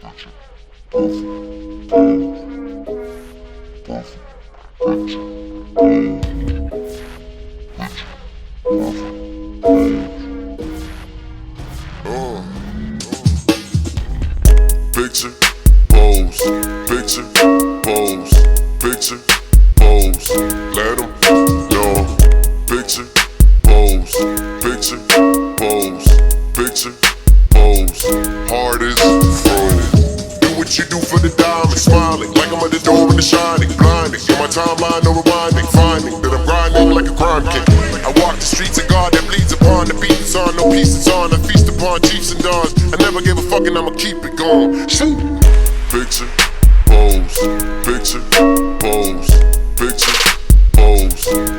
Picture, pose, picture, pose, picture, pose, let 'em know. Picture, pose, picture, pose, picture, pose, hard as froze. Do what you do for the diamond, smiling like I'm at the door in the shining, blinding. On my timeline, no rewinding, finding that I'm grinding like a crime king. I walk the streets of God that bleeds upon the beats on, no pieces on. I feast upon chiefs and dons. I never gave a fuck and I'ma keep it going. Shoot. Picture, pose, picture, pose, picture, pose.